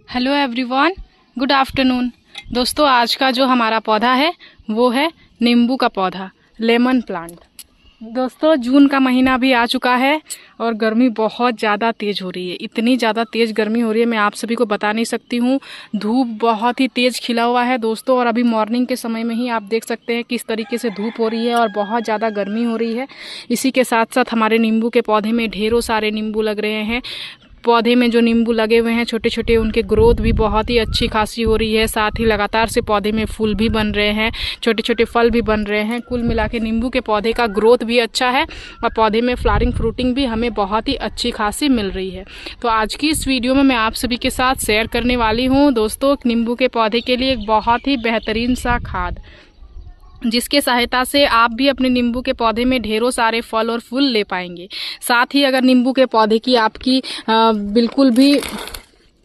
Hello everyone, good afternoon. दोस्तों, आज का जो हमारा पौधा है वो है नींबू का पौधा, लेमन प्लांट। दोस्तों, जून का महीना भी आ चुका है और गर्मी बहुत ज़्यादा तेज़ हो रही है। इतनी ज़्यादा तेज़ गर्मी हो रही है, मैं आप सभी को बता नहीं सकती हूँ। धूप बहुत ही तेज़ खिला हुआ है दोस्तों, और अभी मॉर्निंग के समय में ही आप देख सकते हैं किस तरीके से धूप हो रही है और बहुत ज़्यादा गर्मी हो रही है। इसी के साथ साथ हमारे नींबू के पौधे में ढेरों सारे नींबू लग रहे हैं। पौधे में जो नींबू लगे हुए हैं छोटे छोटे, उनके ग्रोथ भी बहुत ही अच्छी खासी हो रही है। साथ ही लगातार से पौधे में फूल भी बन रहे हैं, छोटे छोटे फल भी बन रहे हैं। कुल मिला के नींबू के पौधे का ग्रोथ भी अच्छा है और पौधे में फ्लावरिंग फ्रूटिंग भी हमें बहुत ही अच्छी खासी मिल रही है। तो आज की इस वीडियो में मैं आप सभी के साथ शेयर करने वाली हूँ दोस्तों, नींबू के पौधे के लिए एक बहुत ही बेहतरीन सा खाद, जिसके सहायता से आप भी अपने नींबू के पौधे में ढेरों सारे फल और फूल ले पाएंगे। साथ ही अगर नींबू के पौधे की आपकी बिल्कुल भी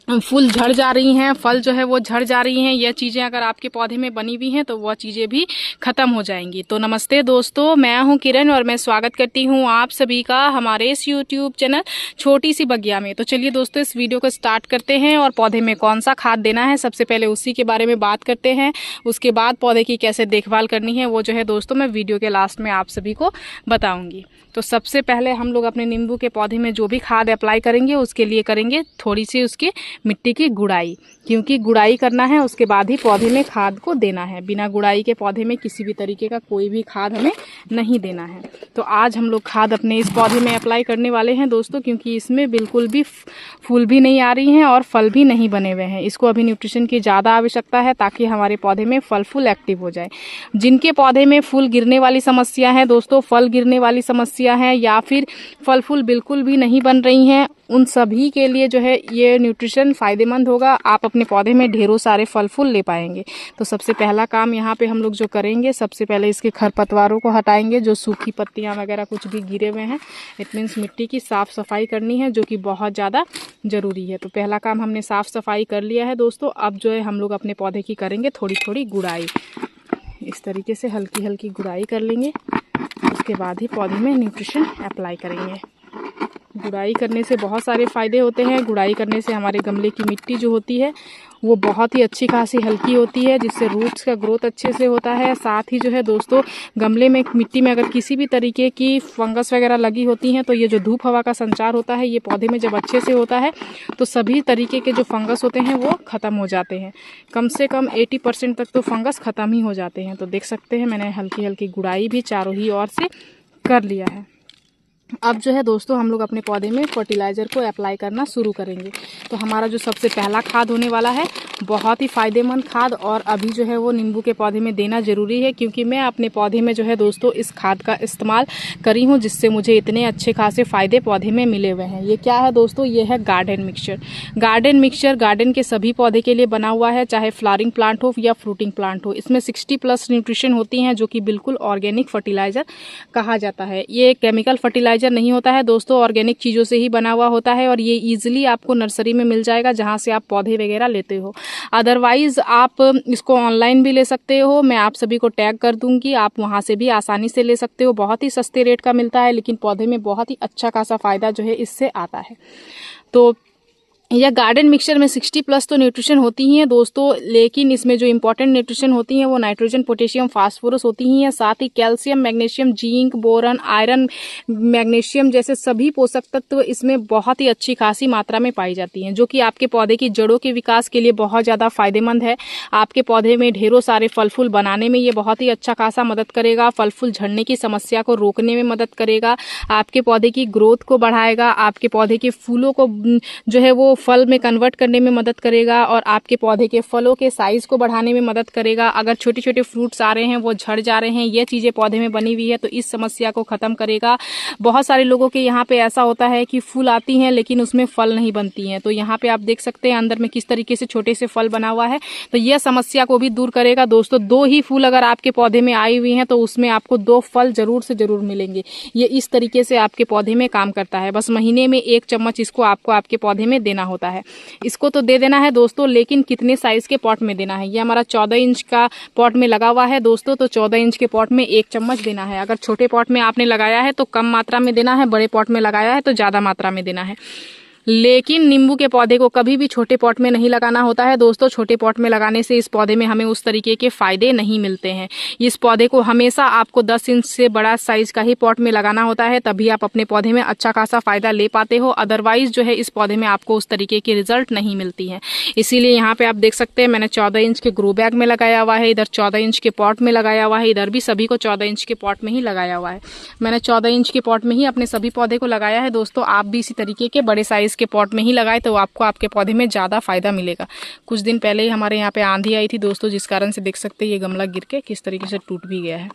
फूल झड़ जा रही हैं, फल जो है वो झड़ जा रही हैं, यह चीज़ें अगर आपके पौधे में बनी हुई हैं तो वह चीज़ें भी ख़त्म हो जाएंगी। तो नमस्ते दोस्तों, मैं हूं किरण और मैं स्वागत करती हूं आप सभी का हमारे इस यूट्यूब चैनल छोटी सी बगिया में। तो चलिए दोस्तों, इस वीडियो को स्टार्ट करते हैं और पौधे में कौन सा खाद देना है सबसे पहले उसी के बारे में बात करते हैं। उसके बाद पौधे की कैसे देखभाल करनी है वो जो है दोस्तों मैं वीडियो के लास्ट में आप सभी को बताऊँगी। तो सबसे पहले हम लोग अपने नींबू के पौधे में जो भी खाद अप्लाई करेंगे उसके लिए करेंगे थोड़ी सी उसकी मिट्टी की गुड़ाई, क्योंकि गुड़ाई करना है उसके बाद ही पौधे में खाद को देना है। बिना गुड़ाई के पौधे में किसी भी तरीके का कोई भी खाद हमें नहीं देना है। तो आज हम लोग खाद अपने इस पौधे में अप्लाई करने वाले हैं दोस्तों, क्योंकि इसमें बिल्कुल भी फूल भी नहीं आ रही हैं और फल भी नहीं बने हुए हैं। इसको अभी न्यूट्रिशन की ज़्यादा आवश्यकता है ताकि हमारे पौधे में फल फूल एक्टिव हो जाए। जिनके पौधे में फूल गिरने वाली समस्या है दोस्तों, फल गिरने वाली समस्या है या फिर फल फूल बिल्कुल भी नहीं बन रही हैं, उन सभी के लिए जो है ये न्यूट्रिशन फ़ायदेमंद होगा। आप अपने पौधे में ढेरों सारे फल फूल ले पाएंगे। तो सबसे पहला काम यहाँ पे हम लोग जो करेंगे, सबसे पहले इसके खरपतवारों को हटाएंगे, जो सूखी पत्तियाँ वगैरह कुछ भी गिरे हुए हैं। इट मीन्स मिट्टी की साफ़ सफाई करनी है, जो कि बहुत ज़्यादा ज़रूरी है। तो पहला काम हमने साफ़ सफाई कर लिया है दोस्तों। अब जो है हम लोग अपने पौधे की करेंगे थोड़ी थोड़ी गुड़ाई। इस तरीके से हल्की हल्की गुड़ाई कर लेंगे, उसके बाद ही पौधे में न्यूट्रिशन अप्लाई करेंगे। गुड़ाई करने से बहुत सारे फ़ायदे होते हैं। गुड़ाई करने से हमारे गमले की मिट्टी जो होती है वो बहुत ही अच्छी खासी हल्की होती है, जिससे रूट्स का ग्रोथ अच्छे से होता है। साथ ही जो है दोस्तों, गमले में मिट्टी में अगर किसी भी तरीके की फंगस वगैरह लगी होती हैं तो ये जो धूप हवा का संचार होता है ये पौधे में जब अच्छे से होता है तो सभी तरीके के जो फंगस होते हैं वो ख़त्म हो जाते हैं। कम से कम 80% तक तो फंगस ख़त्म ही हो जाते हैं। तो देख सकते हैं मैंने हल्की हल्की गुड़ाई भी चारों ही ओर से कर लिया है। अब जो है दोस्तों हम लोग अपने पौधे में फर्टिलाइज़र को अप्लाई करना शुरू करेंगे। तो हमारा जो सबसे पहला खाद होने वाला है बहुत ही फ़ायदेमंद खाद, और अभी जो है वो नींबू के पौधे में देना ज़रूरी है, क्योंकि मैं अपने पौधे में जो है दोस्तों इस खाद का इस्तेमाल करी हूँ, जिससे मुझे इतने अच्छे खासे फ़ायदे पौधे में मिले हुए हैं। ये क्या है दोस्तों? ये है garden mixture. Garden mixture garden के सभी पौधे के लिए बना हुआ है, चाहे फ्लावरिंग प्लांट हो या फ्रूटिंग प्लांट हो। इसमें 60+ न्यूट्रिशन होती हैं, जो कि बिल्कुल ऑर्गेनिक फर्टिलाइज़र कहा जाता है। ये केमिकल फर्टिलाइज़र नहीं होता है दोस्तों, ऑर्गेनिक चीज़ों से ही बना हुआ होता है, और ये इजीली आपको नर्सरी में मिल जाएगा जहां से आप पौधे वगैरह लेते हो। अदरवाइज आप इसको ऑनलाइन भी ले सकते हो, मैं आप सभी को टैग कर दूंगी, आप वहां से भी आसानी से ले सकते हो। बहुत ही सस्ते रेट का मिलता है, लेकिन पौधे में बहुत ही अच्छा खासा फायदा जो है इससे आता है। तो यह गार्डन मिक्सचर में 60+ तो न्यूट्रिशन होती ही हैं दोस्तों, लेकिन इसमें जो इंपॉर्टेंट न्यूट्रिशन होती हैं वो नाइट्रोजन, पोटेशियम, फास्फोरस होती ही हैं। साथ ही calcium, magnesium, zinc, boron, iron, magnesium जैसे सभी पोषक तत्व इसमें बहुत ही अच्छी खासी मात्रा में पाई जाती हैं, जो कि आपके पौधे की जड़ों के विकास के लिए बहुत ज़्यादा फायदेमंद है। आपके पौधे में ढेरों सारे फल फूल बनाने में ये बहुत ही अच्छा खासा मदद करेगा। फल फूल झड़ने की समस्या को रोकने में मदद करेगा, आपके पौधे की ग्रोथ को बढ़ाएगा, आपके पौधे के फूलों को जो है वो फल में कन्वर्ट करने में मदद करेगा, और आपके पौधे के फलों के साइज को बढ़ाने में मदद करेगा। अगर छोटे छोटे फ्रूट्स आ रहे हैं वो झड़ जा रहे हैं, ये चीज़ें पौधे में बनी हुई है तो इस समस्या को ख़त्म करेगा। बहुत सारे लोगों के यहाँ पे ऐसा होता है कि फूल आती हैं लेकिन उसमें फल नहीं बनती हैं। तो यहाँ पे आप देख सकते हैं अंदर में किस तरीके से छोटे से फल बना हुआ है, तो यह समस्या को भी दूर करेगा दोस्तों। 2 ही फूल अगर आपके पौधे में आई हुई हैं तो उसमें आपको 2 फल जरूर से जरूर मिलेंगे। ये इस तरीके से आपके पौधे में काम करता है। बस महीने में 1 चम्मच इसको आपको आपके पौधे में देना होता है। इसको तो दे देना है दोस्तों, लेकिन कितने साइज के पॉट में देना है? ये हमारा 14 इंच का पॉट में लगा हुआ है दोस्तों, तो 14 इंच के पॉट में 1 चम्मच देना है। अगर छोटे पॉट में आपने लगाया है तो कम मात्रा में देना है, बड़े पॉट में लगाया है तो ज़्यादा मात्रा में देना है। लेकिन नींबू के पौधे को कभी भी छोटे पॉट में नहीं लगाना होता है दोस्तों। छोटे पॉट में लगाने से इस पौधे में हमें उस तरीके के फायदे नहीं मिलते हैं। इस पौधे को हमेशा आपको 10 इंच से बड़ा साइज का ही पॉट में लगाना होता है, तभी आप अपने पौधे में अच्छा खासा फायदा ले पाते हो। अदरवाइज जो है इस पौधे में आपको उस तरीके की रिजल्ट नहीं मिलती है। इसीलिए यहाँ पे आप देख सकते हैं मैंने 14 इंच के ग्रो बैग में लगाया हुआ है, इधर 14 इंच के पॉट में लगाया हुआ है, इधर भी सभी को 14 इंच के पॉट में ही लगाया हुआ है। मैंने 14 इंच के पॉट में ही अपने सभी पौधे को लगाया है दोस्तों। आप भी इसी तरीके के बड़े साइज के पॉट में ही लगाए तो आपको आपके पौधे में ज़्यादा फायदा मिलेगा। कुछ दिन पहले ही हमारे यहाँ पे आंधी आई थी दोस्तों, जिस कारण से देख सकते हैं ये गमला गिर के किस तरीके से टूट भी गया है।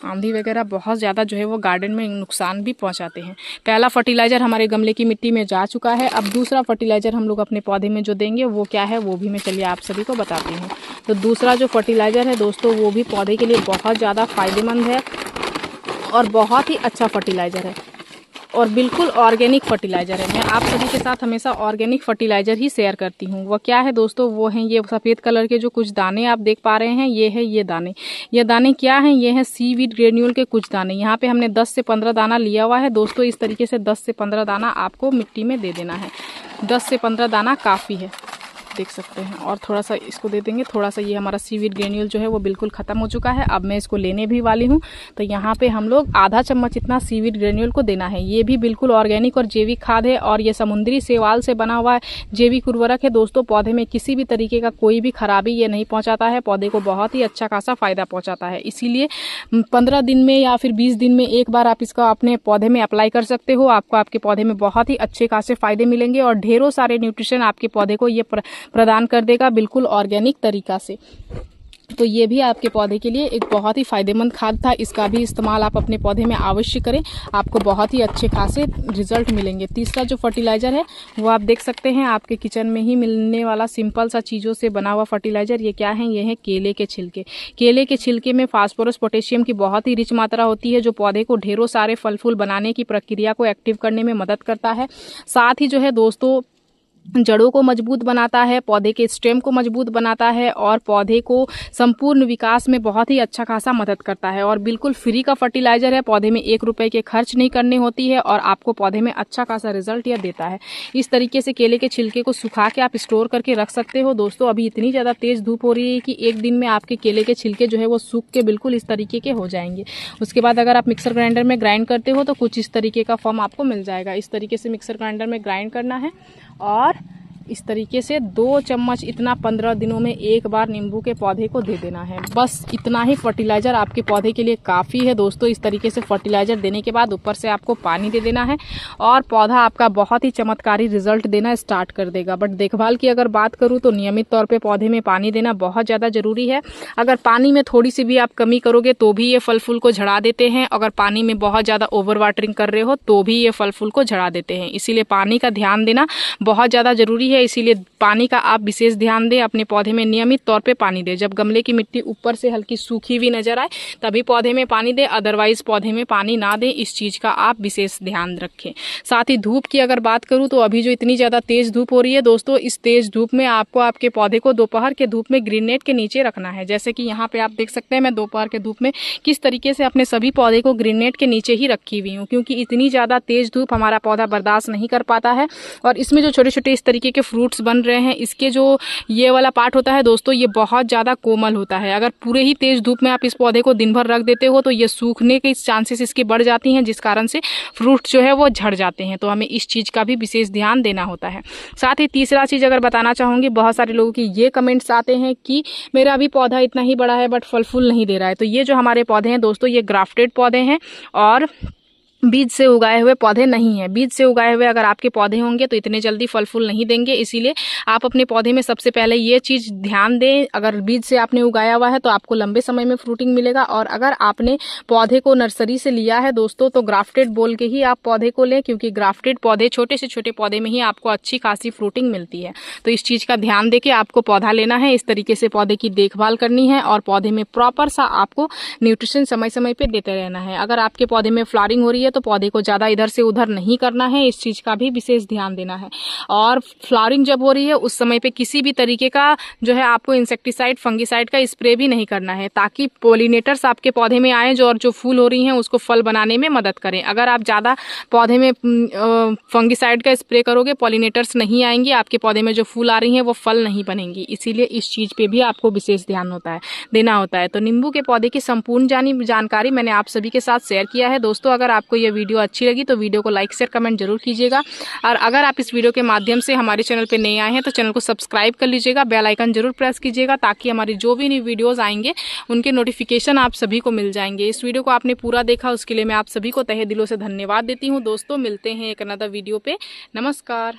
आंधी वगैरह बहुत ज़्यादा जो है वो गार्डन में नुकसान भी पहुँचाते हैं। पहला फर्टिलाइज़र हमारे गमले की मिट्टी में जा चुका है। अब दूसरा फर्टिलाइज़र हम लोग अपने पौधे में जो देंगे वो क्या है वो भी मैं चलिए आप सभी को बताती हूँ। तो दूसरा जो फर्टिलाइज़र है दोस्तों वो भी पौधे के लिए बहुत ज़्यादा फायदेमंद है और बहुत ही अच्छा फर्टिलाइज़र है और बिल्कुल ऑर्गेनिक फर्टिलाइज़र है। मैं आप सभी के साथ हमेशा ऑर्गेनिक फर्टिलाइज़र ही शेयर करती हूँ। वो क्या है दोस्तों, वो हैं ये सफ़ेद कलर के जो कुछ दाने आप देख पा रहे हैं, ये है ये दाने। ये दाने क्या हैं, ये हैं सीवीड ग्रेन्यूल के कुछ दाने। यहाँ पे हमने 10 से 15 दाना लिया हुआ है दोस्तों। इस तरीके से 10 से 15 दाना आपको मिट्टी में दे देना है। 10 से 15 दाना काफ़ी है, देख सकते हैं। और थोड़ा सा इसको दे देंगे, थोड़ा सा ये हमारा सीवीड ग्रेन्यूल जो है वो बिल्कुल ख़त्म हो चुका है। अब मैं इसको लेने भी वाली हूँ। तो यहाँ पे हम लोग आधा चम्मच इतना सीवीड ग्रेन्यूल को देना है। ये भी बिल्कुल ऑर्गेनिक और जैविक खाद है और ये समुद्री शैवाल से बना हुआ है जैविक उर्वरक है दोस्तों। पौधे में किसी भी तरीके का कोई भी खराबी ये नहीं पहुँचाता है, पौधे को बहुत ही अच्छा खासा फ़ायदा पहुँचाता है। इसीलिए 15 दिन में या फिर 20 दिन में एक बार आप इसका अपने पौधे में अप्लाई कर सकते हो। आपको आपके पौधे में बहुत ही अच्छे खासे फ़ायदे मिलेंगे और ढेरों सारे न्यूट्रिशन आपके पौधे को ये प्रदान कर देगा बिल्कुल ऑर्गेनिक तरीका से। तो ये भी आपके पौधे के लिए एक बहुत ही फायदेमंद खाद था। इसका भी इस्तेमाल आप अपने पौधे में अवश्य करें, आपको बहुत ही अच्छे खासे रिजल्ट मिलेंगे। तीसरा जो फर्टिलाइज़र है वो आप देख सकते हैं आपके किचन में ही मिलने वाला सिंपल सा चीज़ों से बना हुआ फर्टिलाइज़र। ये क्या है, ये है केले के छिलके। केले के छिलके में फास्फोरस पोटेशियम की बहुत ही रिच मात्रा होती है, जो पौधे को ढेरों सारे फल फूल बनाने की प्रक्रिया को एक्टिव करने में मदद करता है। साथ ही जो है दोस्तों जड़ों को मजबूत बनाता है, पौधे के स्टेम को मजबूत बनाता है और पौधे को संपूर्ण विकास में बहुत ही अच्छा खासा मदद करता है। और बिल्कुल फ्री का फर्टिलाइज़र है, पौधे में 1 रुपए के खर्च नहीं करनी होती है और आपको पौधे में अच्छा खासा रिजल्ट यह देता है। इस तरीके से केले के छिलके को सुखा के आप स्टोर करके रख सकते हो दोस्तों। अभी इतनी ज़्यादा तेज़ धूप हो रही है कि एक दिन में आपके केले के छिलके जो है वो सूख के बिल्कुल इस तरीके के हो जाएंगे। उसके बाद अगर आप मिक्सर ग्राइंडर में ग्राइंड करते हो तो कुछ इस तरीके का फॉर्म आपको मिल जाएगा। इस तरीके से मिक्सर ग्राइंडर में ग्राइंड करना है और इस तरीके से 2 चम्मच इतना 15 दिनों में एक बार नींबू के पौधे को दे देना है। बस इतना ही फर्टिलाइज़र आपके पौधे के लिए काफ़ी है दोस्तों। इस तरीके से फर्टिलाइज़र देने के बाद ऊपर से आपको पानी दे देना है और पौधा आपका बहुत ही चमत्कारी रिजल्ट देना स्टार्ट कर देगा। बट देखभाल की अगर बात करूँ तो नियमित तौर पर पौधे में पानी देना बहुत ज़्यादा ज़रूरी है। अगर पानी में थोड़ी सी भी आप कमी करोगे तो भी ये फल फूल को झड़ा देते हैं। अगर पानी में बहुत ज़्यादा ओवर वाटरिंग कर रहे हो तो भी ये फल फूल को झड़ा देते हैं। इसीलिए पानी का ध्यान देना बहुत ज़्यादा ज़रूरी है। इसीलिए पानी का आप विशेष ध्यान दें, अपने पौधे में नियमित तौर पे पानी दें। जब गमले की मिट्टी ऊपर से हल्की सूखी हुई नजर आए तभी पौधे में पानी दें, अदरवाइज पौधे में पानी ना दें। इस चीज़ का आप विशेष ध्यान रखें। साथ ही धूप की अगर बात करूं तो अभी जो इतनी ज़्यादा तेज़ धूप हो रही है दोस्तों, इस तेज़ धूप में आपको आपके पौधे को दोपहर के धूप में ग्रीन नेट के नीचे रखना है। जैसे कि यहाँ पे आप देख सकते हैं मैं दोपहर के धूप में किस तरीके से अपने सभी पौधे को ग्रीन नेट के नीचे ही रखी हुई हूँ, क्योंकि इतनी ज़्यादा तेज़ धूप हमारा पौधा बर्दाश्त नहीं कर पाता है। और इसमें जो छोटे छोटे इस तरीके के फ्रूट्स बन रहे हैं, इसके जो ये वाला पार्ट होता है दोस्तों, ये बहुत ज़्यादा कोमल होता है। अगर पूरे ही तेज़ धूप में आप इस पौधे को दिन भर रख देते हो तो ये सूखने के चांसेस इसके बढ़ जाती हैं, जिस कारण से फ्रूट जो है वो झड़ जाते हैं। तो हमें इस चीज़ का भी विशेष ध्यान देना होता है। साथ ही तीसरा चीज़ अगर बताना चाहूँगी, बहुत सारे लोगों की ये कमेंट्स आते हैं कि मेरा अभी पौधा इतना ही बड़ा है बट फल फूल नहीं दे रहा है। तो ये जो हमारे पौधे हैं दोस्तों, ये ग्राफ्टेड पौधे हैं और बीज से उगाए हुए पौधे नहीं है। बीज से उगाए हुए अगर आपके पौधे होंगे तो इतने जल्दी फल फूल नहीं देंगे। इसीलिए आप अपने पौधे में सबसे पहले ये चीज़ ध्यान दें, अगर बीज से आपने उगाया हुआ है तो आपको लंबे समय में फ्रूटिंग मिलेगा। और अगर आपने पौधे को नर्सरी से लिया है दोस्तों तो ग्राफ्टेड बोल के ही आप पौधे को लें, क्योंकि ग्राफ्टेड पौधे छोटे से छोटे पौधे में ही आपको अच्छी खासी फ्रूटिंग मिलती है। तो इस चीज़ का ध्यान दे के आपको पौधा लेना है। इस तरीके से पौधे की देखभाल करनी है और पौधे में प्रॉपर सा आपको न्यूट्रिशन समय समय पर देते रहना है। अगर आपके पौधे में फ्लावरिंग हो रही है है तो पौधे को ज़्यादा इधर से उधर नहीं करना है, इस चीज़ का भी विशेष ध्यान देना है। और फ्लावरिंग जब हो रही है उस समय पे किसी भी तरीके का जो है आपको इंसेक्टिसाइड फंगिसाइड का स्प्रे भी नहीं करना है, ताकि पोलिनेटर्स आपके पौधे में आए जो और जो फूल हो रही हैं उसको फल बनाने में मदद करें। अगर आप ज़्यादा पौधे में फंगिसाइड का स्प्रे करोगे, पॉलिनेटर्स नहीं आएंगे, आपके पौधे में जो फूल आ रही हैं वो फल नहीं बनेंगी। इसीलिए इस चीज़ पे भी आपको विशेष ध्यान देना होता है। तो नींबू के पौधे की संपूर्ण जानकारी मैंने आप सभी के साथ शेयर किया है। दोस्तों, अगर आपको ये वीडियो अच्छी लगी तो वीडियो को लाइक शेयर कमेंट जरूर कीजिएगा, और अगर आप इस वीडियो के माध्यम से हमारे चैनल पर नए आए हैं तो चैनल को सब्सक्राइब कर लीजिएगा, बेल आइकन जरूर प्रेस कीजिएगा, ताकि हमारी जो भी नई वीडियोज़ आएंगे उनके नोटिफिकेशन आप सभी को मिल जाएंगे। इस वीडियो को आपने पूरा देखा उसके लिए मैं आप सभी को तहे दिलों से धन्यवाद देती हूँ। दोस्तों, मिलते हैं एक अनदर वीडियो पे। नमस्कार।